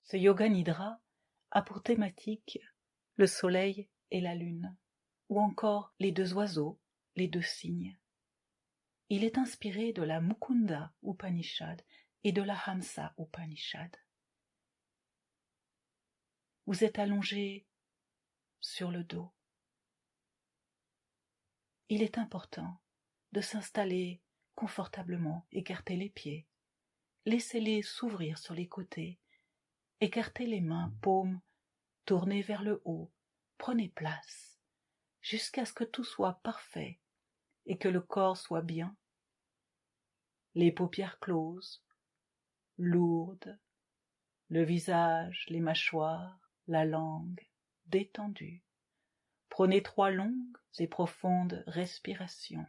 Ce Yoga Nidra a pour thématique le soleil et la lune, ou encore les deux oiseaux, les deux cygnes. Il est inspiré de la Mukunda Upanishad et de la Hamsa Upanishad. Vous êtes allongé sur le dos. Il est important de s'installer confortablement, écarter les pieds, laissez-les s'ouvrir sur les côtés, écartez les mains, paumes tournées vers le haut, prenez place, jusqu'à ce que tout soit parfait et que le corps soit bien. Les paupières closes, lourdes, le visage, les mâchoires, la langue détendue. Prenez 3 longues et profondes respirations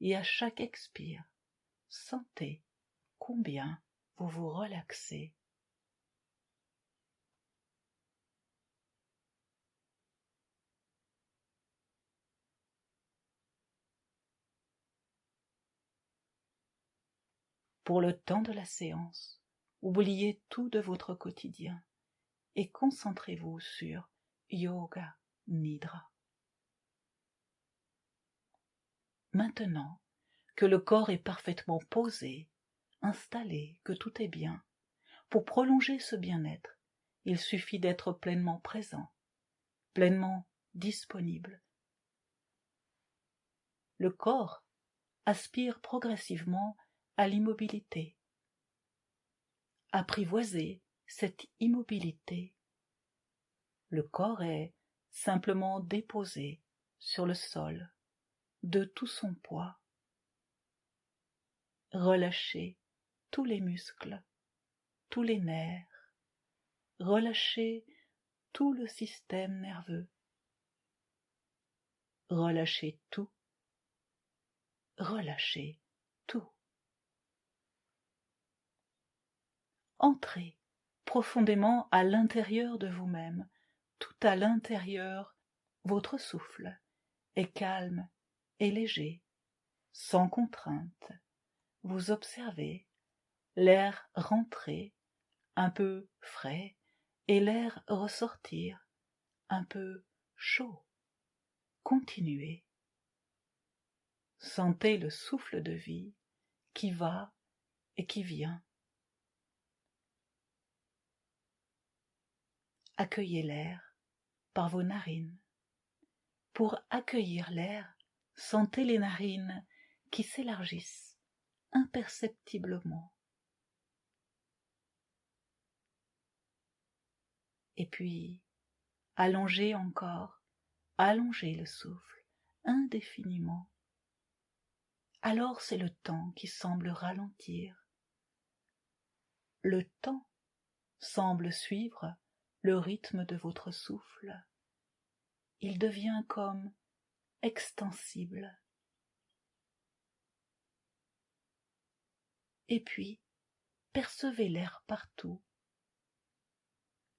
et à chaque expire, sentez combien vous vous relaxez. Pour le temps de la séance, oubliez tout de votre quotidien et concentrez-vous sur Yoga Nidra. Maintenant que le corps est parfaitement posé, installé, que tout est bien, pour prolonger ce bien-être, il suffit d'être pleinement présent, pleinement disponible. Le corps aspire progressivement à l'immobilité. Apprivoisez cette immobilité. Le corps est simplement déposé sur le sol de tout son poids. Relâchez tous les muscles, tous les nerfs, relâchez tout le système nerveux. Relâchez tout, relâchez tout. Entrez profondément à l'intérieur de vous-même, tout à l'intérieur, votre souffle est calme et léger, sans contrainte. Vous observez l'air rentrer, un peu frais, et l'air ressortir, un peu chaud. Continuez. Sentez le souffle de vie qui va et qui vient. Accueillez l'air par vos narines. Pour accueillir l'air, sentez les narines qui s'élargissent imperceptiblement. Et puis, allongez encore, allongez le souffle indéfiniment. Alors c'est le temps qui semble ralentir. Le temps semble suivre le rythme de votre souffle. Il devient comme extensible. Et puis, percevez l'air partout,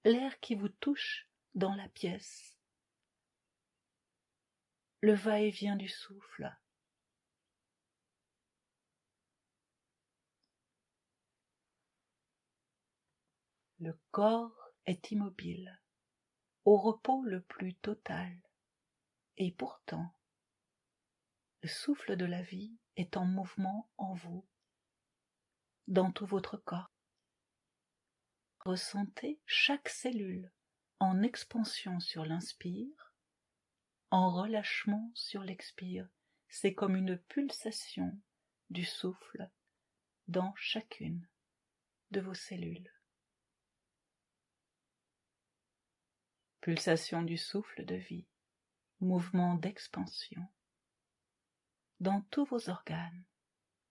l'air qui vous touche dans la pièce, le va-et-vient du souffle. Le corps est immobile, au repos le plus total, et pourtant, le souffle de la vie est en mouvement en vous, dans tout votre corps. Ressentez chaque cellule en expansion sur l'inspire, en relâchement sur l'expire. C'est comme une pulsation du souffle dans chacune de vos cellules. Pulsation du souffle de vie, mouvement d'expansion dans tous vos organes,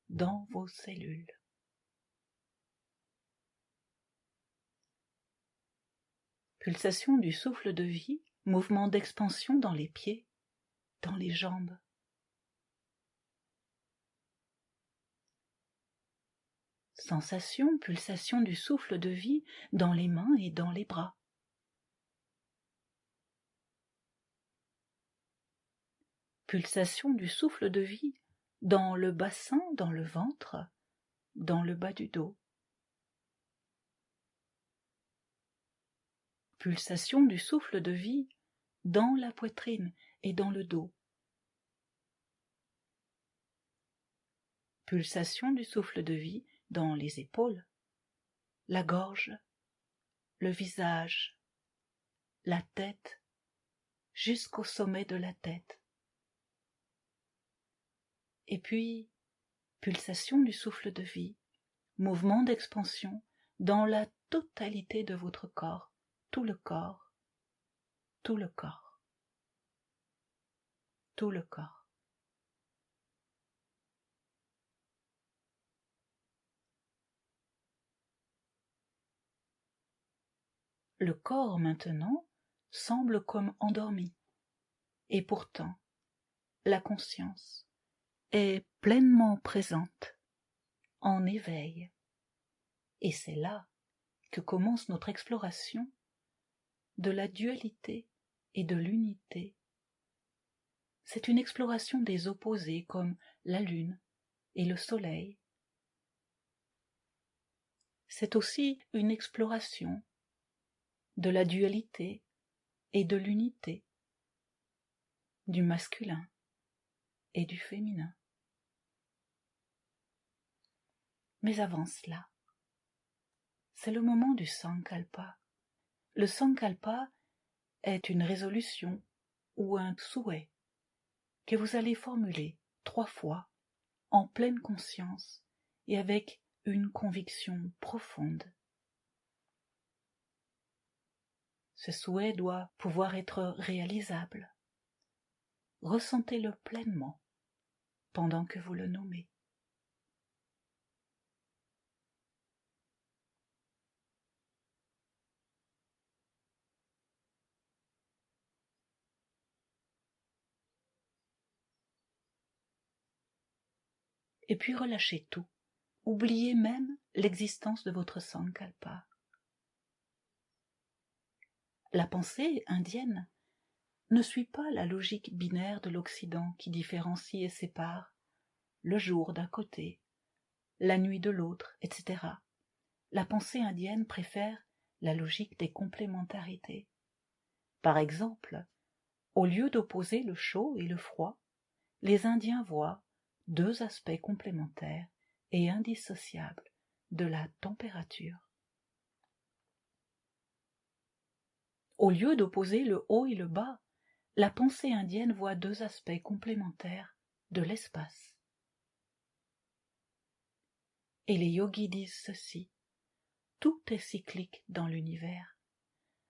dans vos cellules. Pulsation du souffle de vie, mouvement d'expansion dans les pieds, dans les jambes. Sensation, pulsation du souffle de vie dans les mains et dans les bras. Pulsation du souffle de vie dans le bassin, dans le ventre, dans le bas du dos. pulsation du souffle de vie dans la poitrine et dans le dos. Pulsation du souffle de vie dans les épaules, la gorge, le visage, la tête, jusqu'au sommet de la tête. Et puis, pulsation du souffle de vie, mouvement d'expansion dans la totalité de votre corps, tout le corps, tout le corps, tout le corps. Le corps maintenant semble comme endormi, et pourtant la conscience est pleinement présente, en éveil. Et c'est là que commence notre exploration de la dualité et de l'unité. C'est une exploration des opposés comme la lune et le soleil. C'est aussi une exploration de la dualité et de l'unité, du masculin et du féminin. Mais avant cela, c'est le moment du Sankalpa. Le Sankalpa est une résolution ou un souhait que vous allez formuler 3 fois en pleine conscience et avec une conviction profonde. Ce souhait doit pouvoir être réalisable. Ressentez-le pleinement pendant que vous le nommez. Et puis relâchez tout. Oubliez même l'existence de votre Sankalpa. La pensée indienne ne suit pas la logique binaire de l'Occident qui différencie et sépare le jour d'un côté, la nuit de l'autre, etc. La pensée indienne préfère la logique des complémentarités. Par exemple, au lieu d'opposer le chaud et le froid, les Indiens voient 2 aspects complémentaires et indissociables de la température. Au lieu d'opposer le haut et le bas, la pensée indienne voit 2 aspects complémentaires de l'espace. Et les yogis disent ceci: tout est cyclique dans l'univers.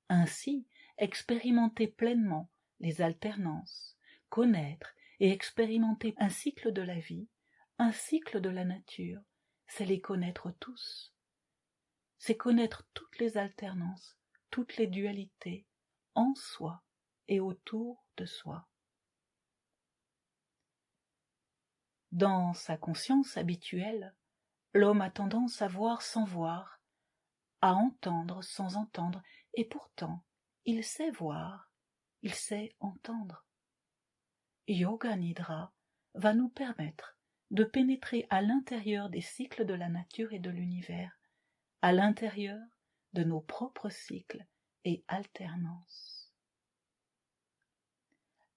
Ainsi, expérimenter pleinement les alternances, connaître et expérimenter un cycle de la vie, un cycle de la nature, c'est les connaître tous. C'est connaître toutes les alternances, toutes les dualités, en soi et autour de soi. Dans sa conscience habituelle, l'homme a tendance à voir sans voir, à entendre sans entendre, et pourtant, il sait voir, il sait entendre. Yoga Nidra va nous permettre de pénétrer à l'intérieur des cycles de la nature et de l'univers, à l'intérieur de nos propres cycles et alternances.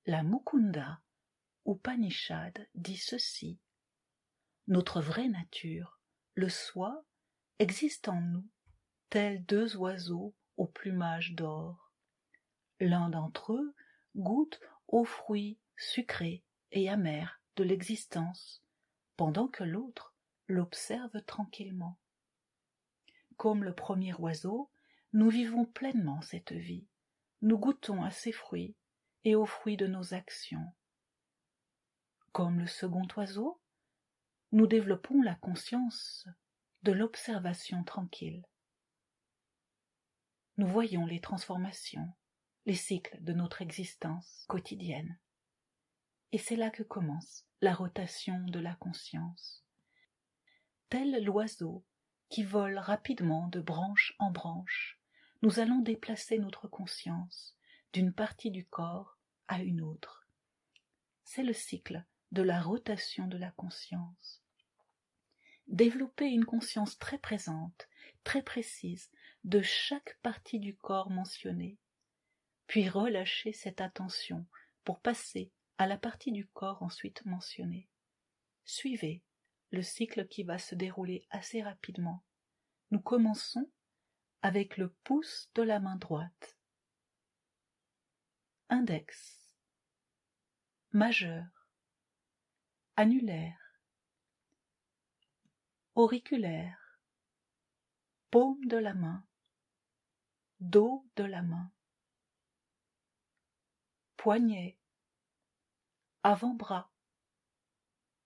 La Mukunda Upanishad dit ceci: notre vraie nature, le soi, existe en nous, tels 2 oiseaux au plumage d'or. L'un d'entre eux goûte aux fruits sucrés et amers de l'existence, pendant que l'autre l'observe tranquillement. Comme le premier oiseau, nous vivons pleinement cette vie, nous goûtons à ces fruits et aux fruits de nos actions. Comme le second oiseau, nous développons la conscience de l'observation tranquille. Nous voyons les transformations, les cycles de notre existence quotidienne. Et c'est là que commence la rotation de la conscience. Tel l'oiseau qui vole rapidement de branche en branche, nous allons déplacer notre conscience d'une partie du corps à une autre. C'est le cycle de la rotation de la conscience. Développer une conscience très présente, très précise de chaque partie du corps mentionnée, puis relâchez cette attention pour passer à la partie du corps ensuite mentionnée. Suivez le cycle qui va se dérouler assez rapidement. Nous commençons avec le pouce de la main droite. Index, majeur, annulaire, auriculaire, paume de la main, dos de la main, poignet, avant-bras,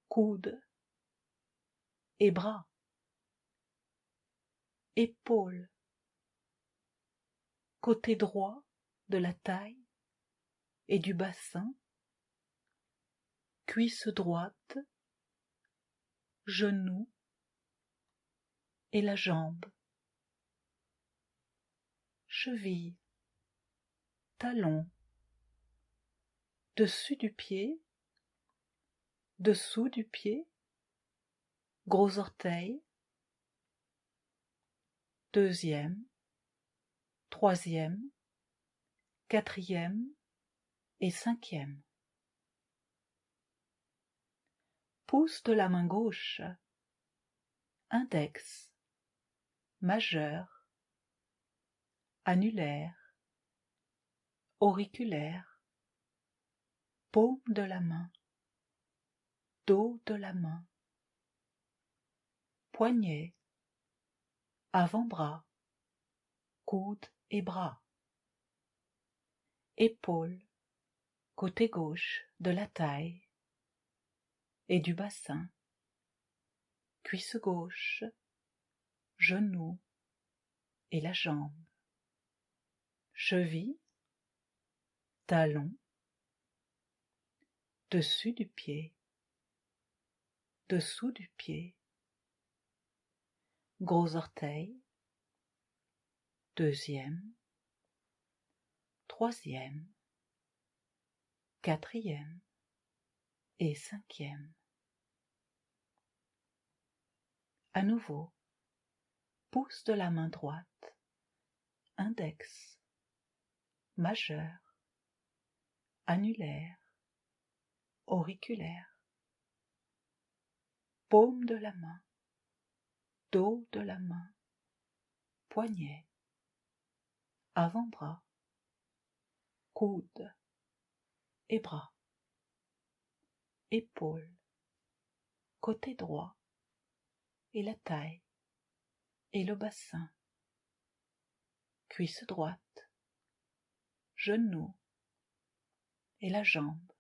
coude et bras, épaules, côté droit de la taille et du bassin, cuisse droite, genou et la jambe, cheville, talon, dessus du pied, dessous du pied, gros orteil, deuxième, troisième, quatrième et cinquième. Pouce de la main gauche, index, majeur, annulaire, auriculaire, paume de la main, dos de la main, poignet, avant-bras, coude et bras, épaules, côté gauche de la taille et du bassin, cuisse gauche, genou et la jambe, cheville, talon, dessus du pied, dessous du pied, gros orteil, deuxième, troisième, quatrième et cinquième. À nouveau, pouce de la main droite, index, majeur, annulaire, auriculaire, paume de la main, dos de la main, poignet, avant-bras, coude et bras, épaules, côté droit et la taille et le bassin, cuisse droite, genou et la jambe,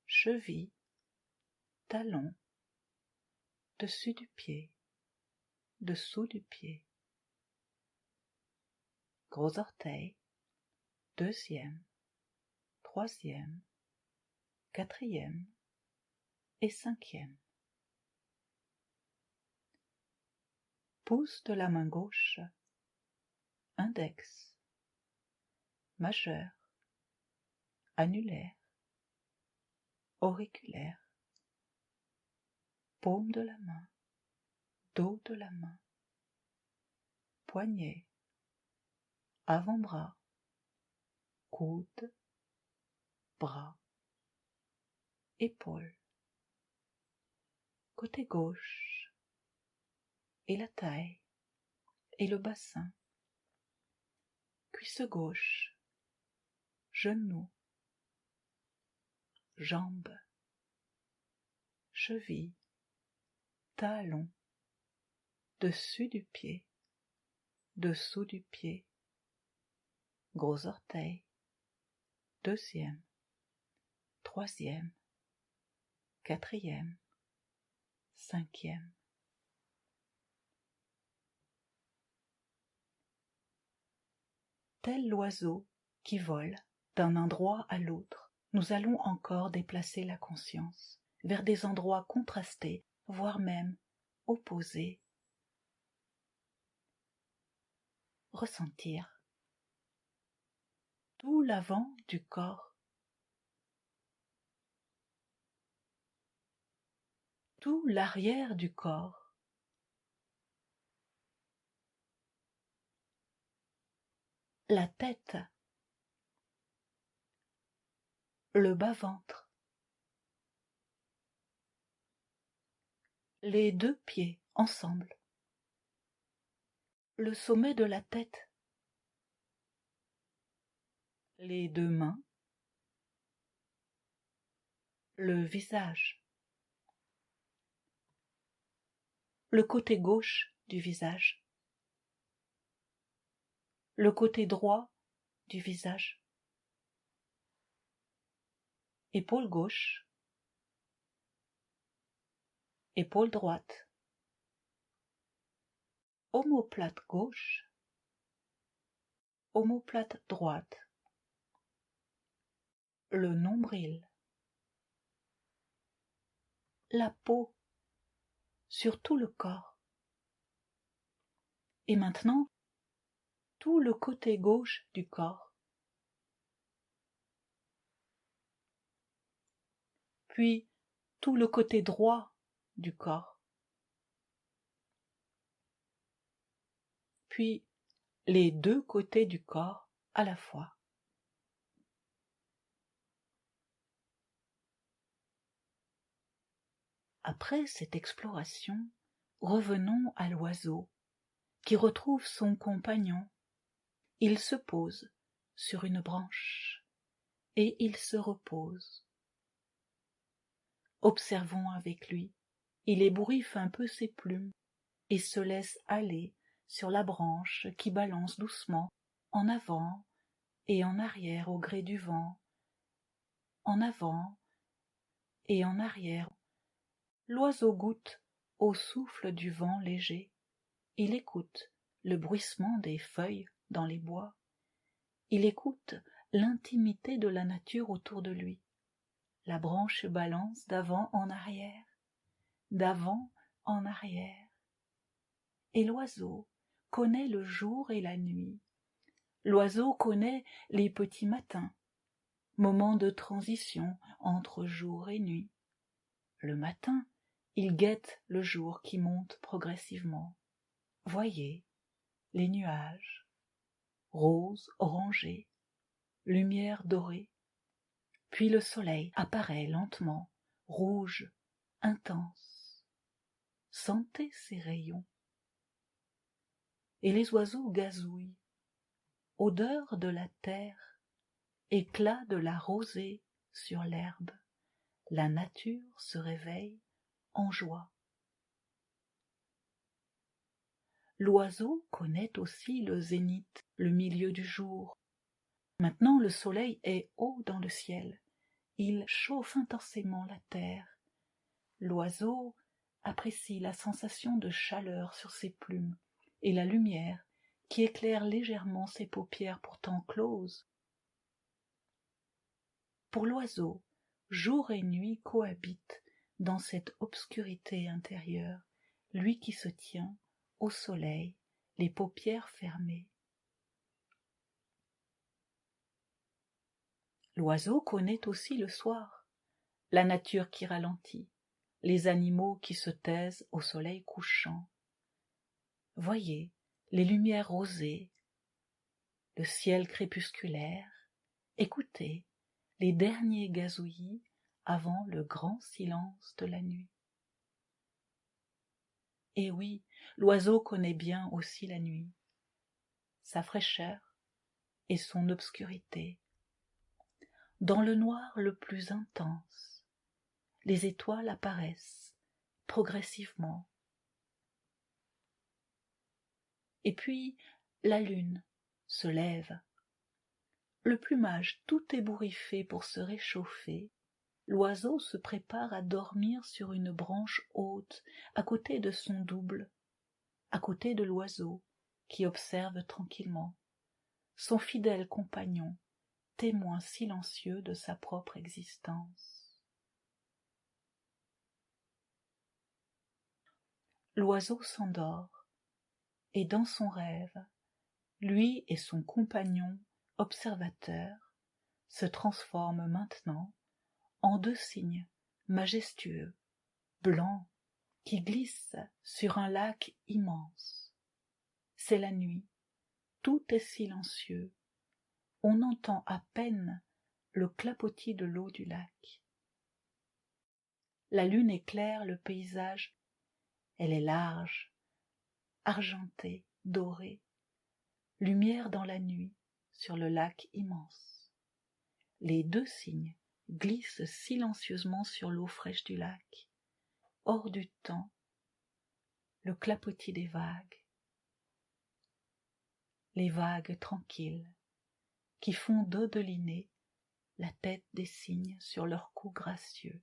cheville, talon, dessus du pied, dessous du pied, gros orteil, deuxième, troisième, quatrième et cinquième. Pouce de la main gauche, index, majeur, annulaire, auriculaire, paume de la main, dos de la main, poignet, avant-bras, coude, bras, épaules, côté gauche et la taille et le bassin, cuisse gauche, genou, jambes, cheville, talon, dessus du pied, dessous du pied, gros orteil, deuxième, troisième, quatrième, cinquième. Tel l'oiseau qui vole d'un endroit à l'autre, nous allons encore déplacer la conscience vers des endroits contrastés, voire même opposés. Ressentir tout l'avant du corps, tout l'arrière du corps, la tête, le bas-ventre, les deux pieds ensemble, le sommet de la tête, les deux mains, le visage, le côté gauche du visage, le côté droit du visage, épaule gauche, épaule droite, omoplate gauche, omoplate droite, le nombril, la peau sur tout le corps. Et maintenant, tout le côté gauche du corps. Puis tout le côté droit du corps. Puis les deux côtés du corps à la fois. Après cette exploration, revenons à l'oiseau qui retrouve son compagnon. Il se pose sur une branche et il se repose. Observons avec lui. Il ébouriffe un peu ses plumes et se laisse aller sur la branche qui balance doucement en avant et en arrière au gré du vent, en avant et en arrière. L'oiseau goûte au souffle du vent léger. Il écoute le bruissement des feuilles dans les bois. Il écoute l'intimité de la nature autour de lui. La branche balance d'avant en arrière, d'avant en arrière. Et l'oiseau connaît le jour et la nuit. L'oiseau connaît les petits matins, moments de transition entre jour et nuit. Le matin, il guette le jour qui monte progressivement. Voyez les nuages, roses, orangés, lumière dorée. Puis le soleil apparaît lentement, rouge, intense. Sentez ses rayons. Et les oiseaux gazouillent. Odeur de la terre, éclat de la rosée sur l'herbe. La nature se réveille en joie. L'oiseau connaît aussi le zénith, le milieu du jour. Maintenant le soleil est haut dans le ciel. Il chauffe intensément la terre. L'oiseau apprécie la sensation de chaleur sur ses plumes et la lumière qui éclaire légèrement ses paupières pourtant closes. Pour l'oiseau, jour et nuit cohabitent dans cette obscurité intérieure, lui qui se tient au soleil, les paupières fermées. L'oiseau connaît aussi le soir, la nature qui ralentit, les animaux qui se taisent au soleil couchant. Voyez les lumières rosées, le ciel crépusculaire, écoutez les derniers gazouillis avant le grand silence de la nuit. Et oui, l'oiseau connaît bien aussi la nuit, sa fraîcheur et son obscurité. Dans le noir le plus intense, les étoiles apparaissent progressivement. Et puis la lune se lève. Le plumage tout ébouriffé pour se réchauffer, l'oiseau se prépare à dormir sur une branche haute à côté de son double, à côté de l'oiseau qui observe tranquillement, son fidèle compagnon, témoin silencieux de sa propre existence. L'oiseau s'endort, et dans son rêve, lui et son compagnon observateur se transforment maintenant en deux cygnes majestueux, blancs, qui glissent sur un lac immense. C'est la nuit, tout est silencieux, on entend à peine le clapotis de l'eau du lac. La lune éclaire le paysage, elle est large, argentée, dorée, lumière dans la nuit sur le lac immense. Les deux cygnes glissent silencieusement sur l'eau fraîche du lac, hors du temps, le clapotis des vagues. Les vagues tranquilles qui font dodeliner la tête des cygnes sur leur cou gracieux.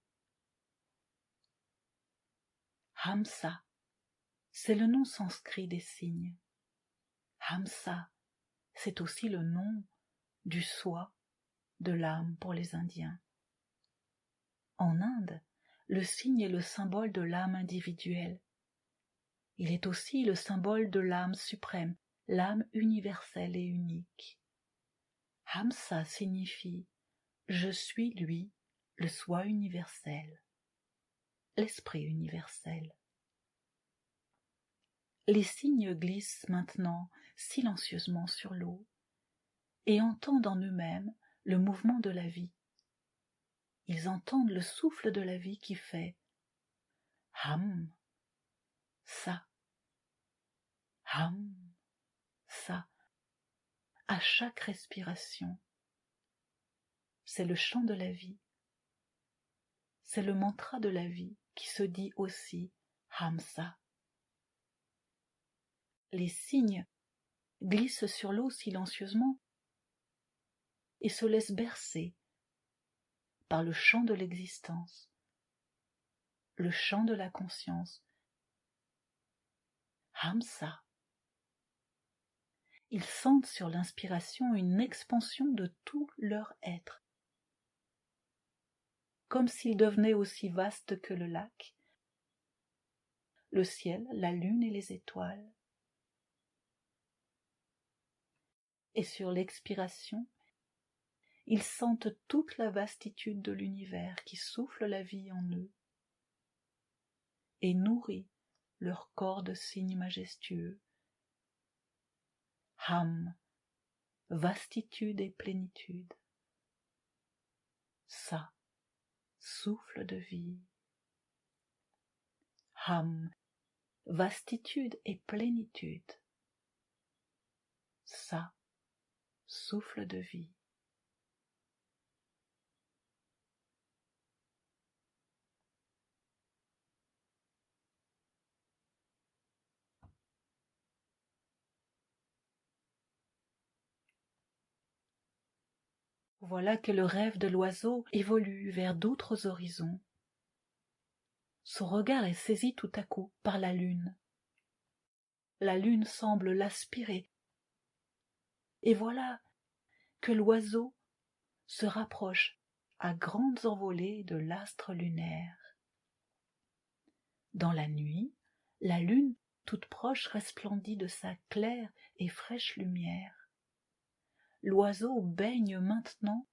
Hamsa, c'est le nom sanskrit des cygnes. Hamsa, c'est aussi le nom du soi, de l'âme pour les Indiens. En Inde, le cygne est le symbole de l'âme individuelle. Il est aussi le symbole de l'âme suprême, l'âme universelle et unique. Hamsa signifie « je suis lui, le soi universel », l'esprit universel. Les cygnes glissent maintenant silencieusement sur l'eau et entendent en eux-mêmes le mouvement de la vie. Ils entendent le souffle de la vie qui fait ham, sa, ham, sa, à chaque respiration. C'est le chant de la vie, c'est le mantra de la vie qui se dit aussi hamsa. Les cygnes glissent sur l'eau silencieusement et se laissent bercer par le chant de l'existence, le chant de la conscience. Hamsa. Ils sentent sur l'inspiration une expansion de tout leur être, comme s'ils devenaient aussi vastes que le lac, le ciel, la lune et les étoiles. Et sur l'expiration, ils sentent toute la vastitude de l'univers qui souffle la vie en eux et nourrit leur corps de cygnes majestueux. Ham, vastitude et plénitude. Sa, souffle de vie. Ham, vastitude et plénitude. Sa, souffle de vie. Voilà que le rêve de l'oiseau évolue vers d'autres horizons. Son regard est saisi tout à coup par la lune. La lune semble l'aspirer. Et voilà que l'oiseau se rapproche à grandes envolées de l'astre lunaire. Dans la nuit, la lune toute proche resplendit de sa claire et fraîche lumière. L'oiseau baigne maintenant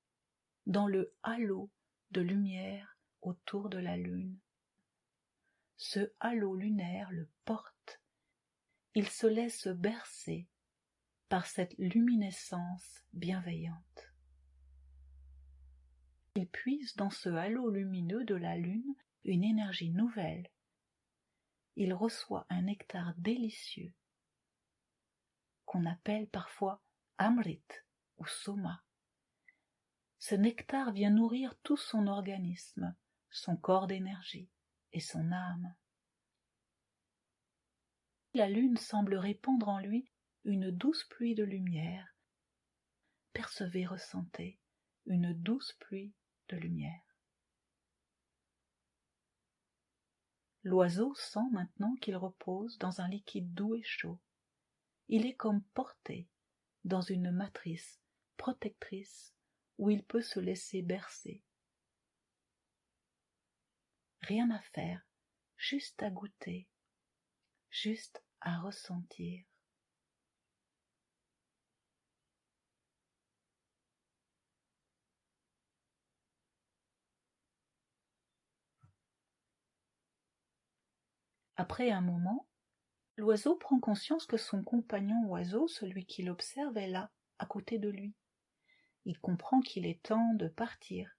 dans le halo de lumière autour de la lune. Ce halo lunaire le porte. Il se laisse bercer par cette luminescence bienveillante. Il puise dans ce halo lumineux de la lune une énergie nouvelle. Il reçoit un nectar délicieux qu'on appelle parfois Amrit ou Soma. Ce nectar vient nourrir tout son organisme, son corps d'énergie et son âme. La lune semble répandre en lui une douce pluie de lumière. Percevez, ressentez une douce pluie de lumière. L'oiseau sent maintenant qu'il repose dans un liquide doux et chaud. Il est comme porté dans une matrice protectrice où il peut se laisser bercer. Rien à faire, juste à goûter, juste à ressentir. Après un moment, L'oiseau prend conscience que son compagnon oiseau, celui qui l'observe, est là, à côté de lui. Il comprend qu'il est temps de partir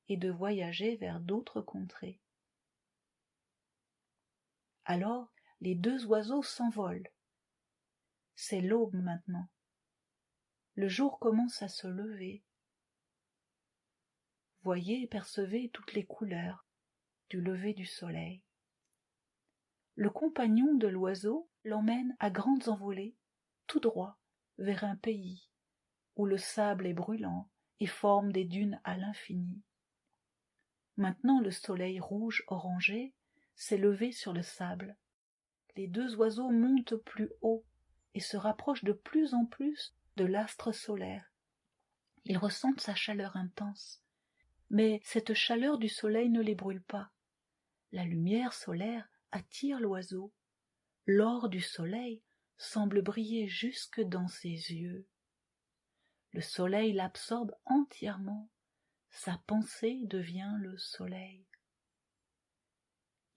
et de voyager vers d'autres contrées. Alors, les deux oiseaux s'envolent. C'est l'aube maintenant. Le jour commence à se lever. Voyez et percevez toutes les couleurs du lever du soleil. Le compagnon de l'oiseau l'emmène à grandes envolées, tout droit, vers un pays où le sable est brûlant et forme des dunes à l'infini. Maintenant le soleil rouge orangé s'est levé sur le sable. Les deux oiseaux montent plus haut et se rapprochent de plus en plus de l'astre solaire. Ils ressentent sa chaleur intense, mais cette chaleur du soleil ne les brûle pas. La lumière solaire attire l'oiseau. L'or du soleil semble briller jusque dans ses yeux. Le soleil l'absorbe entièrement. Sa pensée devient le soleil.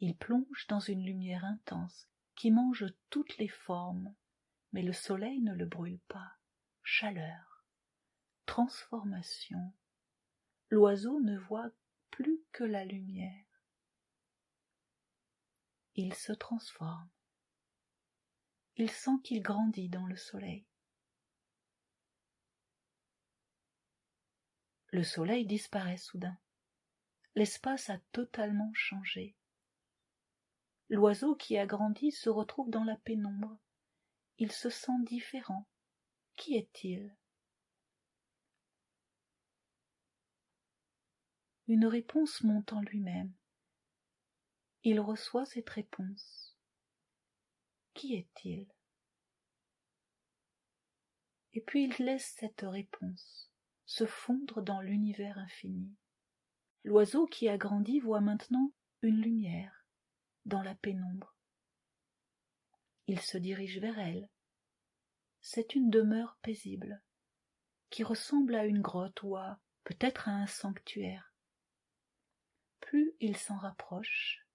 Il plonge dans une lumière intense qui mange toutes les formes, mais le soleil ne le brûle pas. Chaleur, transformation. L'oiseau ne voit plus que la lumière. Il se transforme. Il sent qu'il grandit dans le soleil. Le soleil disparaît soudain. L'espace a totalement changé. L'oiseau qui a grandi se retrouve dans la pénombre. Il se sent différent. Qui est-il? Une réponse monte en lui-même. Il reçoit cette réponse. Qui est-il? Et puis il laisse cette réponse se fondre dans l'univers infini. L'oiseau qui a grandi voit maintenant une lumière dans la pénombre. Il se dirige vers elle. C'est une demeure paisible, qui ressemble à une grotte ou peut-être à un sanctuaire. Plus il s'en rapproche,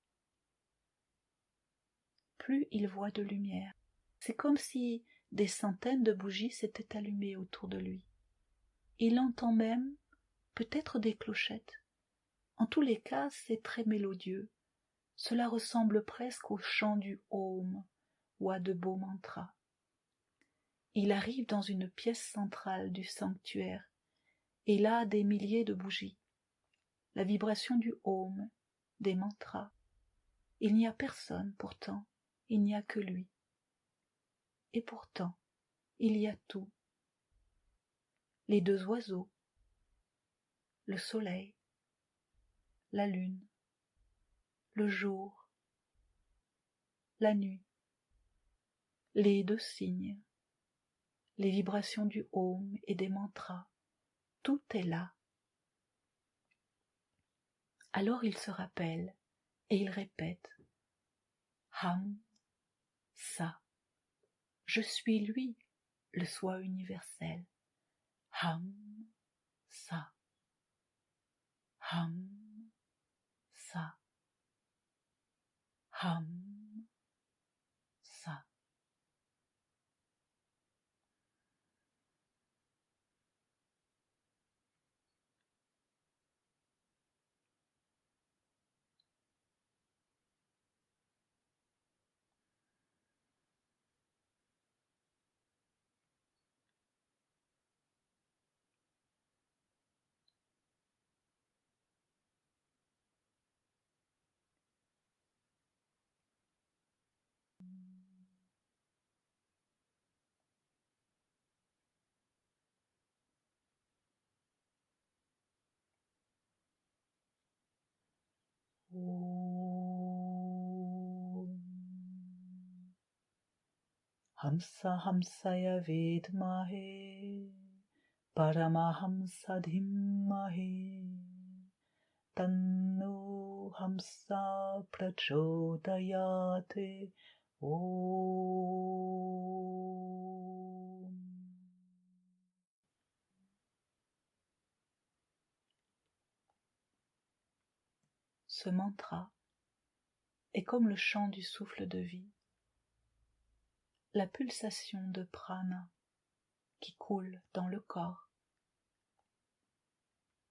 plus il voit de lumière. C'est comme si des centaines de bougies s'étaient allumées autour de lui. Il entend même peut-être des clochettes. En tous les cas, c'est très mélodieux. Cela ressemble presque au chant du Om ou à de beaux mantras. Il arrive dans une pièce centrale du sanctuaire, et là des milliers de bougies. La vibration du Om, des mantras. Il n'y a personne pourtant, il n'y a que lui. Et pourtant, il y a tout. Les deux oiseaux, le soleil, la lune, le jour, la nuit, les deux signes, les vibrations du Om et des mantras, tout est là. Alors il se rappelle et il répète Ham, Sa. Je suis lui, le soi universel. Ham, Sa. Ham, Sa. Ham, Sa. Om. Hamsa Hamsaya Vedmahe Paramahamsa Dhimmahe Tanno Hamsa Prachodayate Om. Ce mantra est comme le chant du souffle de vie. la pulsation de prana qui coule dans le corps,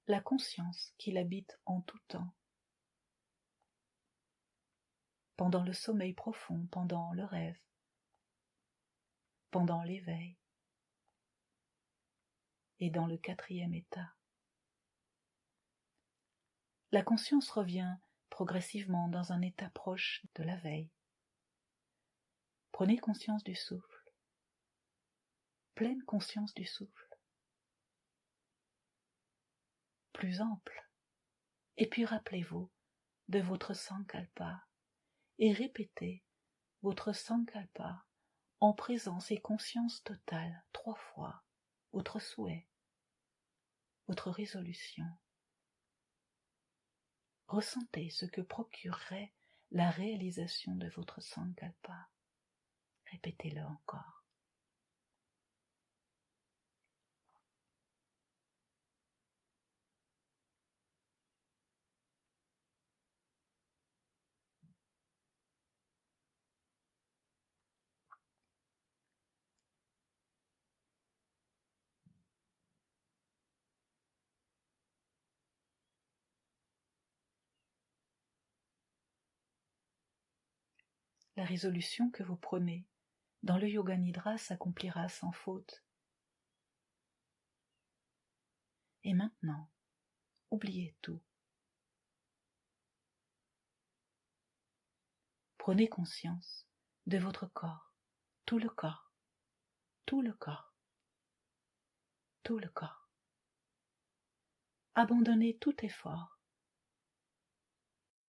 la conscience qu'il habite en tout temps, pendant le sommeil profond, pendant le rêve, pendant l'éveil, et dans le quatrième état. La conscience revient progressivement dans un état proche de la veille. Prenez conscience du souffle, pleine conscience du souffle, plus ample, et puis rappelez-vous de votre sankalpa et répétez votre sankalpa en présence et conscience totale 3 fois, votre souhait, votre résolution. Ressentez ce que procurerait la réalisation de votre sankalpa. Répétez-le encore. La résolution que vous prenez dans le Yoga Nidra s'accomplira sans faute. Et maintenant, oubliez tout. Prenez conscience de votre corps, tout le corps, tout le corps, tout le corps. Abandonnez tout effort.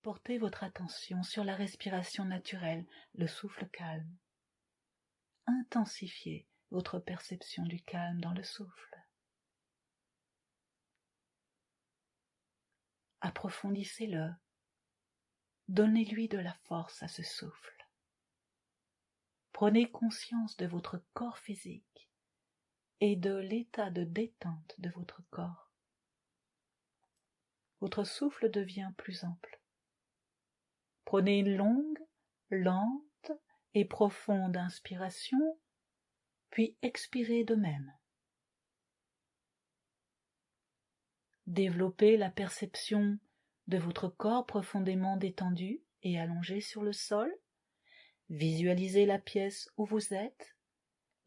Portez votre attention sur la respiration naturelle, le souffle calme. Intensifiez votre perception du calme dans le souffle. Approfondissez-le. Donnez-lui de la force à ce souffle. Prenez conscience de votre corps physique et de l'état de détente de votre corps. Votre souffle devient plus ample. Prenez une longue, lente et profonde inspiration, puis expirez de même. Développez la perception de votre corps profondément détendu et allongé sur le sol. Visualisez la pièce où vous êtes.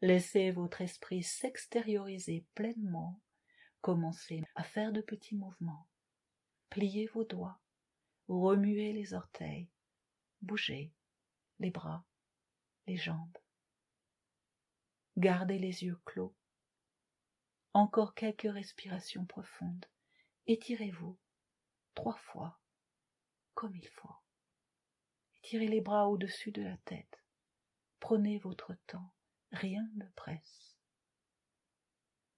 Laissez votre esprit s'extérioriser pleinement. Commencez à faire de petits mouvements. Pliez vos doigts, remuez les orteils, bougez les bras, les jambes. Gardez les yeux clos. Encore quelques respirations profondes. Étirez-vous 3 fois, comme il faut. Étirez les bras au-dessus de la tête. Prenez votre temps, rien ne presse.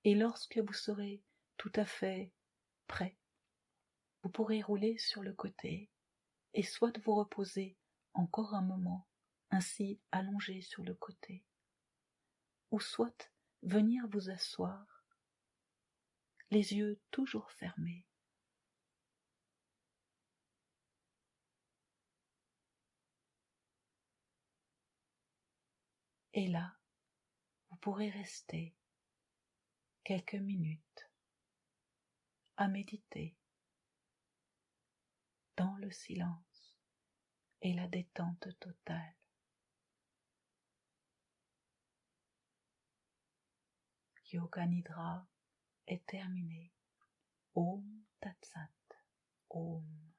Et lorsque vous serez tout à fait prêt, vous pourrez rouler sur le côté et soit vous reposer encore un moment, ainsi allongé sur le côté, ou soit venir vous asseoir, les yeux toujours fermés. Et là, vous pourrez rester quelques minutes à méditer dans le silence et la détente totale. Yoga Nidra est terminé. Om Tat Sat. Om.